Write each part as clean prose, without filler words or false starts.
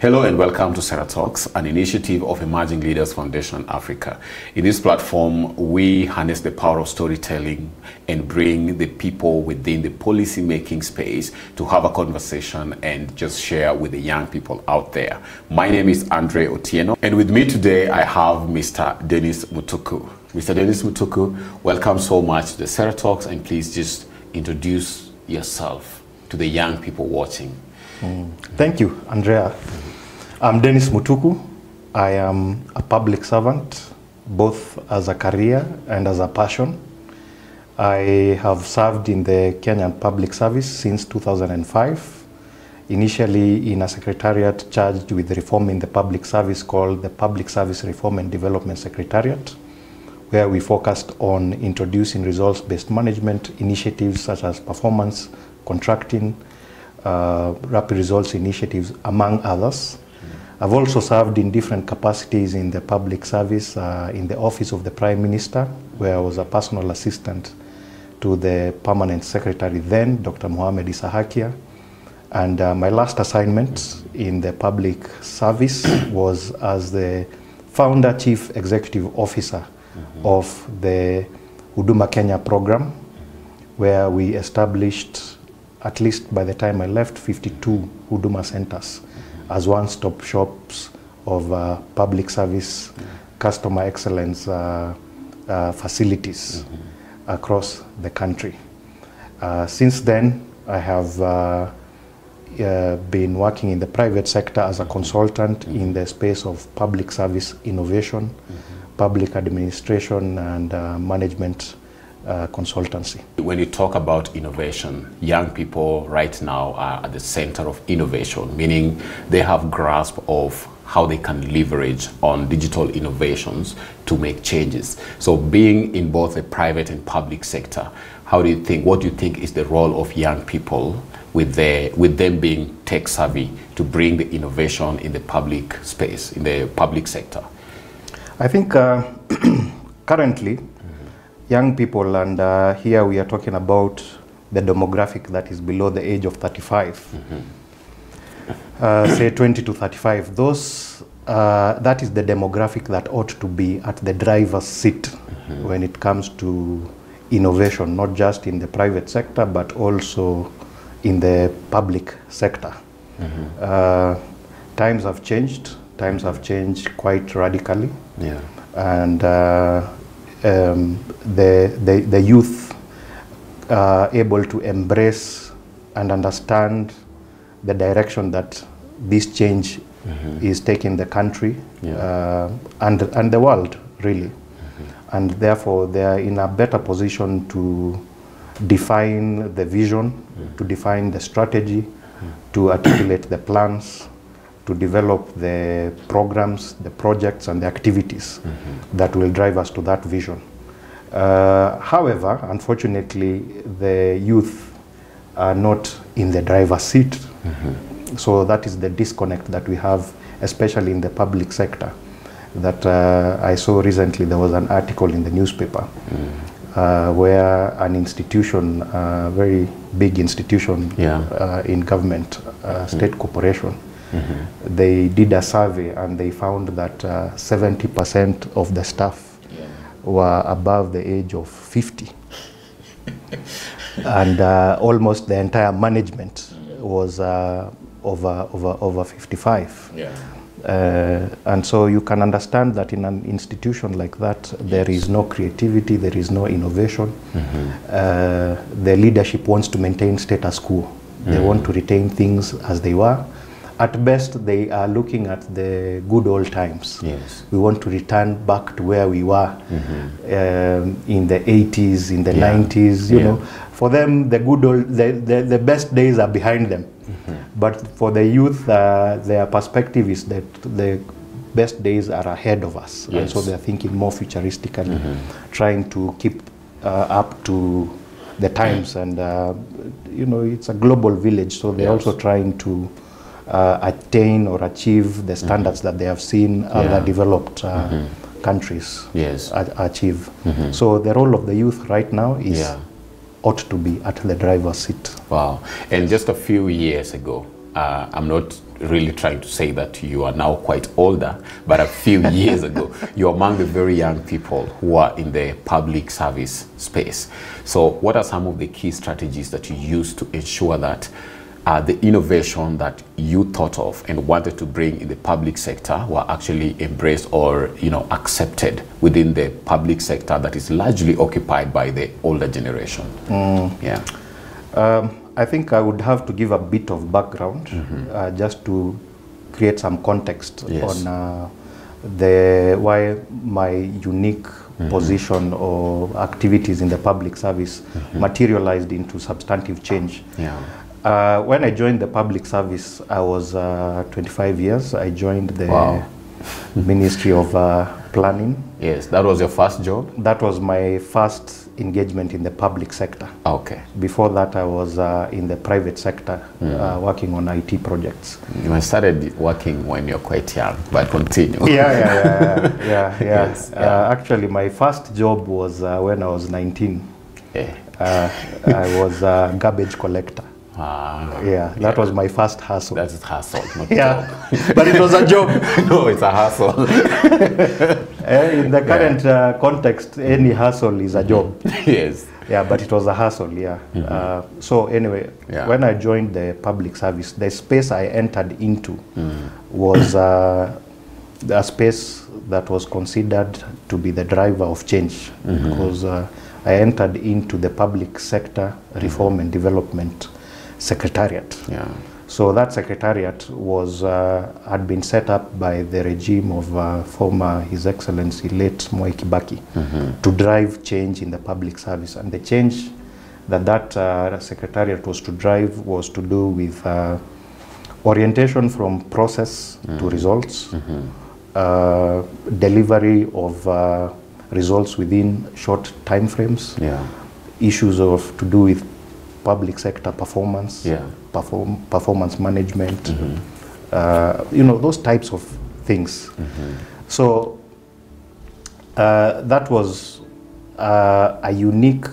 Hello and welcome to Sarah Talks, an initiative of Emerging Leaders Foundation Africa. In this platform, we harness the power of storytelling and bring the people within the policy-making space to have a conversation and just share with the young people out there. My name is Andre Otieno, and with me today I have Mr. Dennis Mutuku. Mr. Dennis Mutuku, welcome so much to the Sarah Talks, and please just introduce yourself to the young people watching. Thank you, Andrea. I'm Dennis Mutuku. I am a public servant, both as a career and as a passion. I have served in the Kenyan Public Service since 2005, initially in a secretariat charged with reforming the public service called the Public Service Reform and Development Secretariat, where we focused on introducing results-based management initiatives such as performance, contracting, rapid results initiatives, among others. I've also served in different capacities in the public service, in the office of the Prime Minister, where I was a personal assistant to the permanent secretary then, Dr. Mohamed Isahakia. And my last assignment in the public service was as the founder chief executive officer of the Huduma Kenya program, where we established, at least by the time I left, 52 Huduma centers as one-stop shops of public service, customer excellence facilities across the country. Since then, I have been working in the private sector as a consultant in the space of public service innovation, public administration, and management consultancy. When you talk about innovation, young people right now are at the center of innovation, meaning they have grasp of how they can leverage on digital innovations to make changes. So being in both the private and public sector, what do you think is the role of young people with them being tech savvy to bring the innovation in the public space, in the public sector? I think currently, young people, and here we are talking about the demographic that is below the age of 35, say 20 to 35, that is the demographic that ought to be at the driver's seat when it comes to innovation, not just in the private sector, but also in the public sector. Times have changed quite radically. Yeah. And the youth are able to embrace and understand the direction that this change is taking the country and the world, really. And therefore, they are in a better position to define the vision, to define the strategy, to articulate the plans, to develop the programs, the projects, and the activities that will drive us to that vision. However, unfortunately, the youth are not in the driver's seat. So that is the disconnect that we have, especially in the public sector. That I saw recently, there was an article in the newspaper where an institution, a very big institution in government, state corporation, they did a survey and they found that 70% of the staff were above the age of 50. And almost the entire management was over 55. And so you can understand that in an institution like that, there is no creativity, there is no innovation. The leadership wants to maintain status quo. They want to retain things as they were. At best, they are looking at the good old times. We want to return back to where we were in the 80s, in the 90s. You know, for them, the best days are behind them. But for the youth, their perspective is that the best days are ahead of us. And so they're thinking more futuristically, trying to keep up to the times. And, you know, it's a global village, so they're also trying to attain or achieve the standards that they have seen other developed countries achieve. So the role of the youth right now is ought to be at the driver's seat. Wow. And just a few years ago, I'm not really trying to say that you are now quite older, but a few years ago, you're among the very young people who are in the public service space. So what are some of the key strategies that you use to ensure that the innovation that you thought of and wanted to bring in the public sector were actually embraced or, you know, accepted within the public sector that is largely occupied by the older generation? Yeah. I think I would have to give a bit of background just to create some context on why my unique position or activities in the public service materialized into substantive change. Yeah. When I joined the public service, I was 25 years. I joined the Ministry of Planning. Yes, that was your first job? That was my first engagement in the public sector. Okay. Before that, I was in the private sector working on IT projects. You started working when you're quite young, but continue. Yeah. Yes, actually, my first job was when I was 19. Yeah. I was a garbage collector. That was my first hustle. That's a hustle, not a job. But it was a job. No, it's a hustle. In the current context, any hustle is a job. Yes. Yeah, but it was a hustle, So anyway, when I joined the public service, the space I entered into was a space that was considered to be the driver of change because I entered into the public sector reform and development secretariat. Yeah. So that secretariat was had been set up by the regime of former His Excellency late Mwai Kibaki to drive change in the public service, and the change that secretariat was to drive was to do with orientation from process to results, delivery of results within short time frames, issues of to do with public sector performance, performance management, you know, those types of things. So that was a unique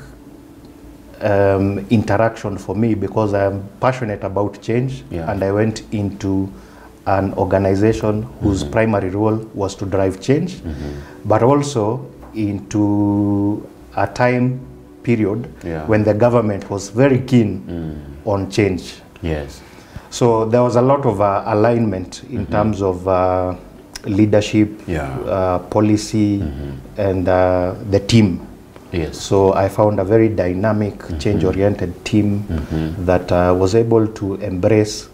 interaction for me because I am passionate about change, and I went into an organization whose primary role was to drive change, but also into a time period when the government was very keen on change. Yes. So there was a lot of alignment in terms of leadership, policy, and the team. Yes. So I found a very dynamic, change-oriented team that was able to embrace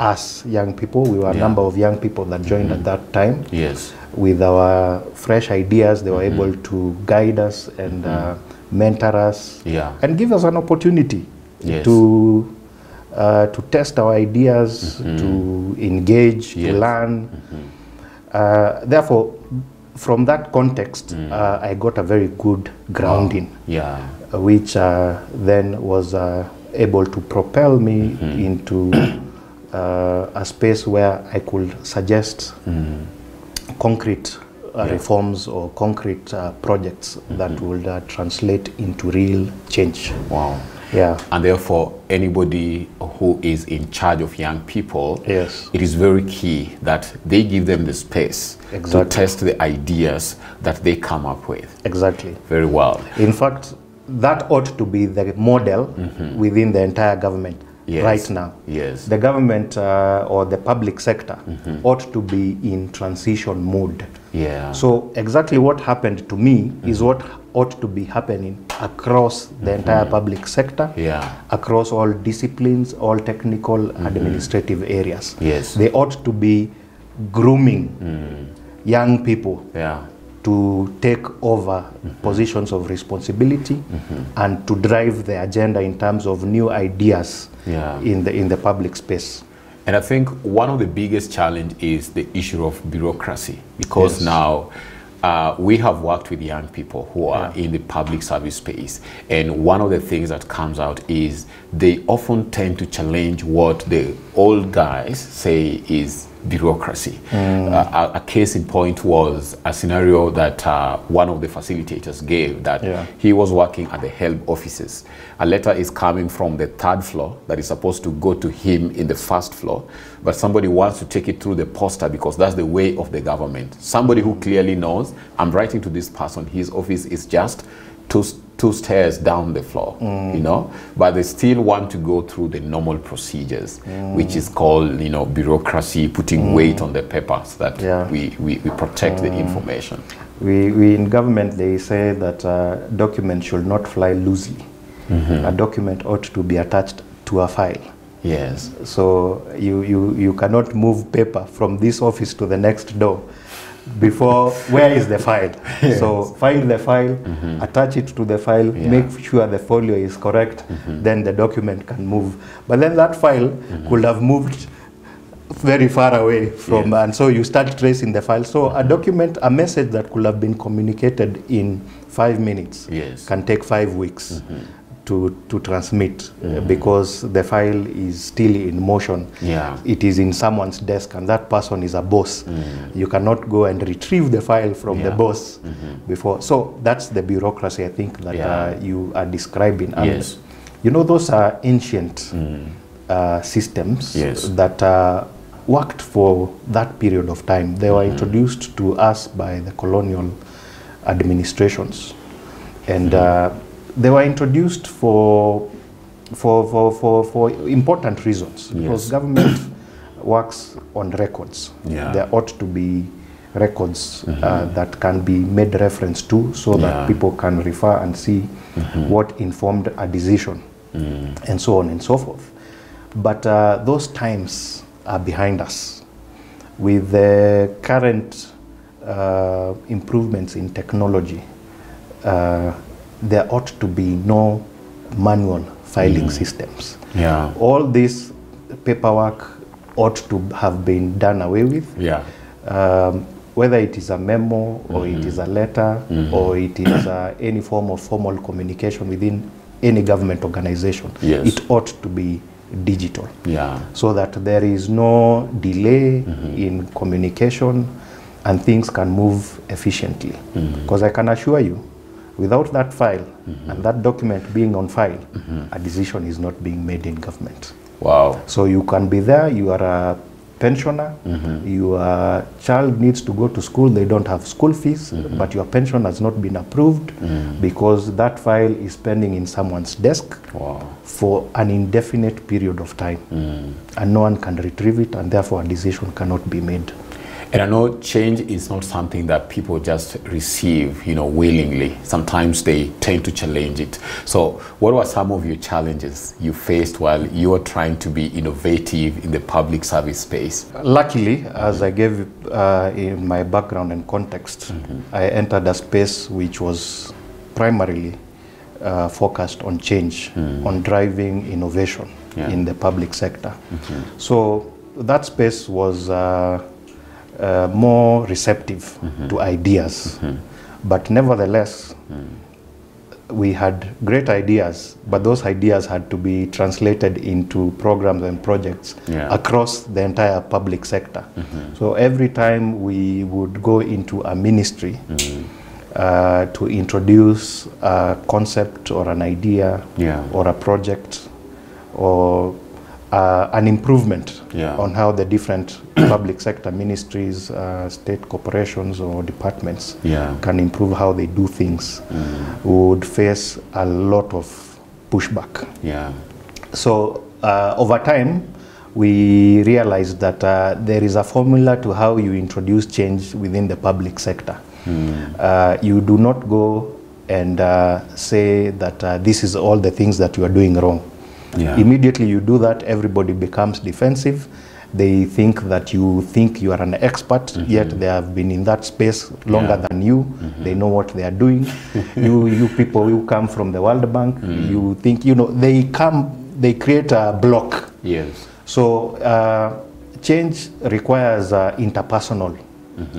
us young people. We were a number of young people that joined at that time. Yes. With our fresh ideas, they were able to guide us and mentor us and give us an opportunity to test our ideas, to engage, to learn. Therefore, from that context, I got a very good grounding, which then was able to propel me into a space where I could suggest concrete reforms or concrete projects that would translate into real change. Wow. Yeah. And therefore, anybody who is in charge of young people, it is very key that they give them the space to test the ideas that they come up with. Exactly. Very well. In fact, that ought to be the model within the entire government right now. Yes. The government or the public sector ought to be in transition mode. Yeah. So exactly what happened to me is what ought to be happening across the entire public sector, across all disciplines, all technical, administrative areas. Yes. They ought to be grooming young people to take over positions of responsibility and to drive the agenda in terms of new ideas in the public space. And I think one of the biggest challenge is the issue of bureaucracy, because now we have worked with young people who are in the public service space, and one of the things that comes out is they often tend to challenge what the old guys say is bureaucracy. A case in point was a scenario that one of the facilitators gave, that he was working at the help offices. A letter is coming from the 3rd floor that is supposed to go to him in the 1st floor, but somebody wants to take it through the poster because that's the way of the government. Somebody who clearly knows, I'm writing to this person, his office is just two stairs down the floor, you know, but they still want to go through the normal procedures, which is called, you know, bureaucracy, putting weight on the papers that we protect the information. We in government, they say that documents should not fly loosely. A document ought to be attached to a file. Yes. So you cannot move paper from this office to the next door before, where is the file? Yes. So find the file, attach it to the file, make sure the folio is correct, then the document can move. But then that file could have moved very far away from, and so you start tracing the file. So a document, a message that could have been communicated in 5 minutes can take 5 weeks to transmit because the file is still in motion. It is in someone's desk and that person is a boss. You cannot go and retrieve the file from the boss before. So that's the bureaucracy, I think, that you are describing. And you know, those are ancient systems that worked for that period of time. They were introduced to us by the colonial administrations, and they were introduced for important reasons, because government works on records. There ought to be records that can be made reference to, so that people can refer and see what informed a decision, and so on and so forth. But those times are behind us. With the current improvements in technology, there ought to be no manual filing systems. All this paperwork ought to have been done away with. Whether it is a memo or it is a letter or it is any form of formal communication within any government organization, it ought to be digital, so that there is no delay in communication and things can move efficiently. Because I can assure you, without that file and that document being on file, a decision is not being made in government. So you can be there, you are a pensioner, your child needs to go to school, they don't have school fees, but your pension has not been approved because that file is pending in someone's desk for an indefinite period of time, and no one can retrieve it, and therefore a decision cannot be made. And I know change is not something that people just receive, you know, willingly. Sometimes they tend to challenge it. So what were some of your challenges you faced while you were trying to be innovative in the public service space? Luckily, as I gave in my background and context, I entered a space which was primarily focused on change, on driving innovation in the public sector. So that space was more receptive to ideas, but nevertheless we had great ideas, but those ideas had to be translated into programs and projects across the entire public sector. So every time we would go into a ministry to introduce a concept or an idea or a project or an improvement on how the different public sector ministries, state corporations or departments can improve how they do things, would face a lot of pushback. So over time, we realized that there is a formula to how you introduce change within the public sector. You do not go and say that this is all the things that you are doing wrong. Immediately you do that, everybody becomes defensive. They think that you are an expert, yet they have been in that space longer than you. They know what they are doing. you people who come from the World Bank, you think, you know, they create a block. So change requires interpersonal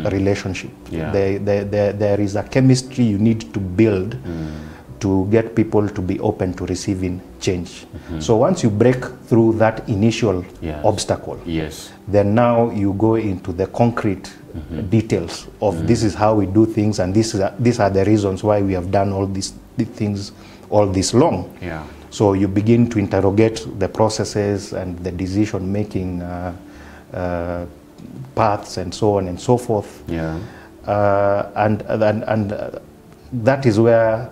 relationship. There is a chemistry you need to build to get people to be open to receiving change. So once you break through that initial obstacle, then now you go into the concrete details of this is how we do things, and these are the reasons why we have done all these things all this long. So you begin to interrogate the processes and the decision-making paths and so on and so forth. And that is where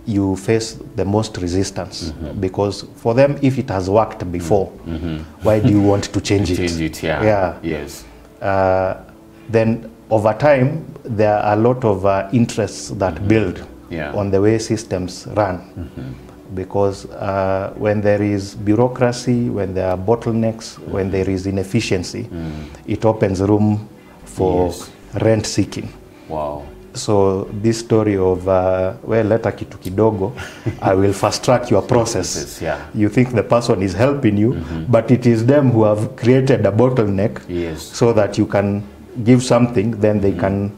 you face the most resistance, because for them, if it has worked before, why do you want to change it? Then over time, there are a lot of interests that build on the way systems run. Because when there is bureaucracy, when there are bottlenecks, when there is inefficiency, it opens room for rent seeking. So this story of, well, leta kitu kidogo, I will fast track your process. You think the person is helping you, but it is them who have created a bottleneck so that you can give something, then they can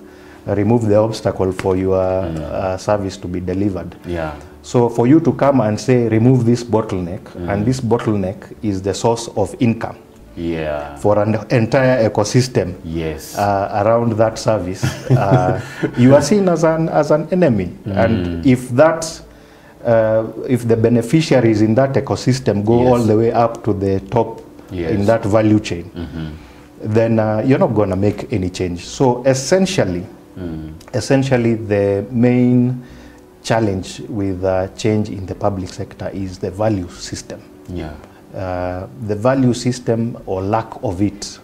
remove the obstacle for your service to be delivered. So for you to come and say, remove this bottleneck, and this bottleneck is the source of income for an entire ecosystem around that service, you are seen as an enemy. And if that, if the beneficiaries in that ecosystem go all the way up to the top in that value chain, then you're not going to make any change. So essentially, the main challenge with change in the public sector is the value system. The value system, or lack of it,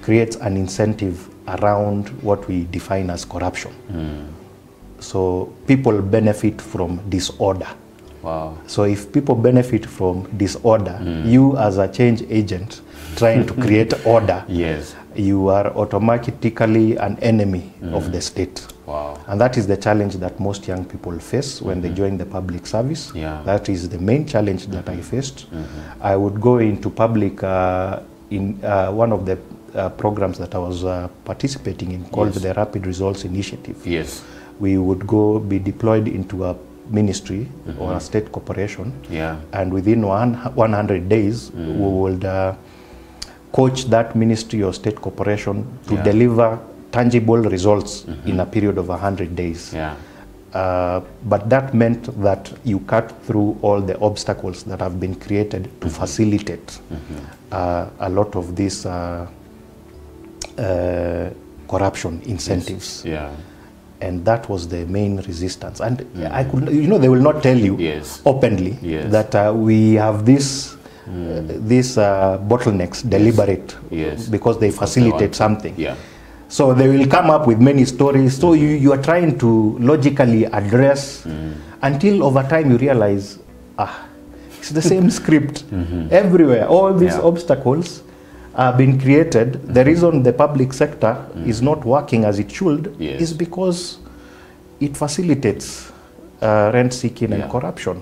creates an incentive around what we define as corruption. So people benefit from disorder. So if people benefit from disorder, you as a change agent trying to create order, you are automatically an enemy of the state. And that is the challenge that most young people face when they join the public service. That is the main challenge that I faced. I would go into public in one of the programs that I was participating in, called the Rapid Results Initiative. We would go be deployed into a ministry or a state corporation, and within 100 days we would coach that ministry or state corporation to deliver tangible results in a period of 100 days. But that meant that you cut through all the obstacles that have been created to facilitate a lot of these corruption incentives. And that was the main resistance. And I could, you know, they will not tell you openly that we have this these bottlenecks deliberate because they facilitate something. So they will come up with many stories. So you are trying to logically address until over time you realize, it's the same script everywhere. All these obstacles are being created. The reason the public sector is not working as it should is because it facilitates rent seeking and corruption.